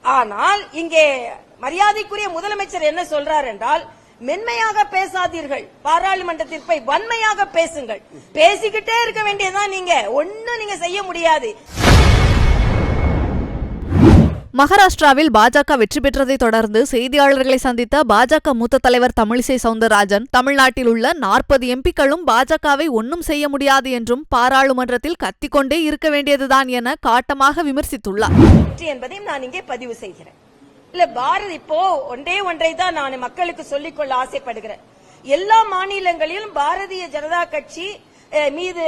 ஆனால் இங்கே மரியாதைக்குரிய முதலமைச்சர் என்ன சொல்றார் என்றால், மென்மையாக பேசாதீர்கள், பாராளுமன்றத்தில் போய் வன்மையாக பேசுங்கள். பேசிக்கிட்டே இருக்க வேண்டியதான், நீங்க ஒன்னும் நீங்க செய்ய முடியாது. மகாராஷ்டிராவில் பாஜக வெற்றி பெற்றதை தொடர்ந்து செய்தியாளர்களை சந்தித்த பாஜக மூத்த தலைவர் தமிழிசை சவுந்தரராஜன், தமிழ்நாட்டில் உள்ள 40 எம்பிக்களும் பாஜகவை ஒன்னும் செய்ய முடியாது என்றும் பாராளுமன்றத்தில் கத்திக்கொண்டே இருக்க வேண்டியதுதான் என காட்டமாக விமர்சித்துள்ளார். என்பதையும் நான் இங்கே பதிவு செய்கிறேன். இல்ல, பாரத் இப்போ ஒன்றை தான் நான் மக்களுக்கு சொல்லிக்கொள்ள ஆசைப்படுகிறேன். எல்லா மாநிலங்களிலும் பாரதிய ஜனதா கட்சி மீது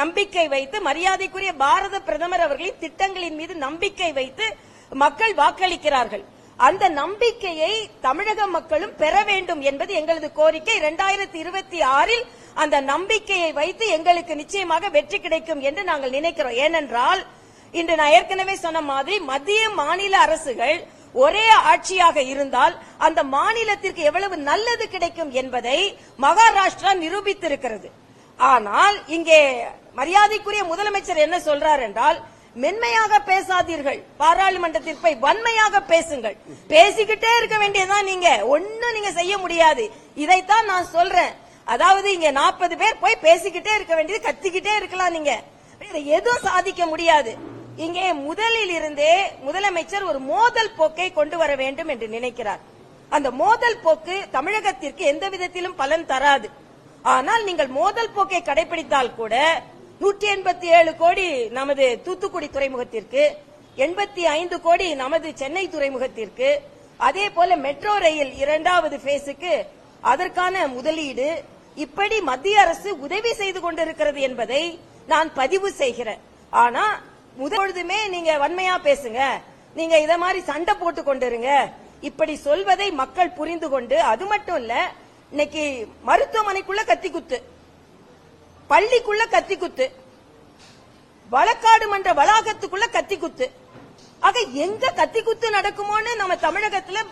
நம்பிக்கை வைத்து, மரியாதைக்குரிய பாரத பிரதமர் அவர்களின் திட்டங்களின் மீது நம்பிக்கை வைத்து மக்கள் வாக்களிக்கிறார்கள். அந்த நம்பிக்கையை தமிழக மக்களும் பெற வேண்டும் என்பது எங்களது கோரிக்கை. 2026 அந்த நம்பிக்கையை வைத்து எங்களுக்கு நிச்சயமாக வெற்றி கிடைக்கும் என்று நாங்கள் நினைக்கிறோம். ஏனென்றால் இன்று நான் ஏற்கனவே சொன்ன மாதிரி மத்திய மாநில அரசுகள் ஒரே ஆட்சியாக இருந்தால் அந்த மாநிலத்திற்கு எவ்வளவு நல்லது கிடைக்கும் என்பதை மகாராஷ்டிரா நிரூபித்திருக்கிறது. ஆனால் இங்கே மரியாதைக்குரிய முதலமைச்சர் என்ன சொல்றார் என்றால், மென்மையாக பேசாதீர்கள், பாராளுமன்றத்தில் போய் வன்மையாக பேசுங்கள். பேசிக்கிட்டே இருக்க வேண்டியதான், நீங்க ஒன்னும் நீங்க செய்ய முடியாது. இதைத்தான் நான் சொல்றேன். அதாவது இங்க 40 பேர் போய் பேசிக்கிட்டே இருக்க வேண்டியது, கத்திக்கிட்டே இருக்கலாம், நீங்க எதுவும் சாதிக்க முடியாது. இங்கே முதலில் இருந்தே முதலமைச்சர் ஒரு மோதல் போக்கை கொண்டு வர வேண்டும் என்று நினைக்கிறார். அந்த மோதல் போக்கு தமிழகத்திற்கு எந்த விதத்திலும் பலன் தராது. ஆனால் நீங்கள் மோதல் போக்கை கடைபிடித்தால் கூட 187 கோடி நமது தூத்துக்குடி துறைமுகத்திற்கு, 85 கோடி நமது சென்னை துறைமுகத்திற்கு, அதே போல மெட்ரோ ரயில் 2வது பேஸுக்கு அதற்கான முதலீடு, இப்படி மத்திய அரசு உதவி செய்து கொண்டிருக்கிறது என்பதை நான் பதிவு செய்கிறேன். ஆனா முதலுமே நீங்க வன்மையா பேசுங்க, நீங்க இத மாதிரி சண்டை போட்டு கொண்டிருங்க, இப்படி சொல்வதை மக்கள் புரிந்து கொண்டு, அது மட்டும் இல்ல, இன்னைக்கு மருத்துவமனைக்குள்ள கத்தி குத்து, பள்ளிக்குள்ள கத்தி குத்து, வழக்காடு மன்ற வளாகத்துக்குள்ள கத்தி குத்து. ஆக எங்க கத்தி குத்து நடக்குமோன்னு நம்ம தமிழகத்துல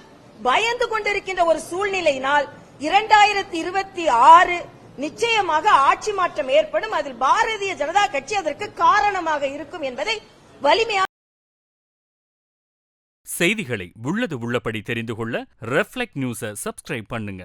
பயந்து கொண்டிருக்கின்ற ஒரு சூழ்நிலையினால் 2026 நிச்சயமாக ஆட்சி மாற்றம் ஏற்படும். அதில் பாரதிய ஜனதா கட்சி அதற்கு காரணமாக இருக்கும் என்பதை வலிமையாக. செய்திகளை உள்ளது உள்ளபடி தெரிந்து கொள்ள ரெஃப்ளெக்ட் நியூஸை சப்ஸ்கிரைப் பண்ணுங்க.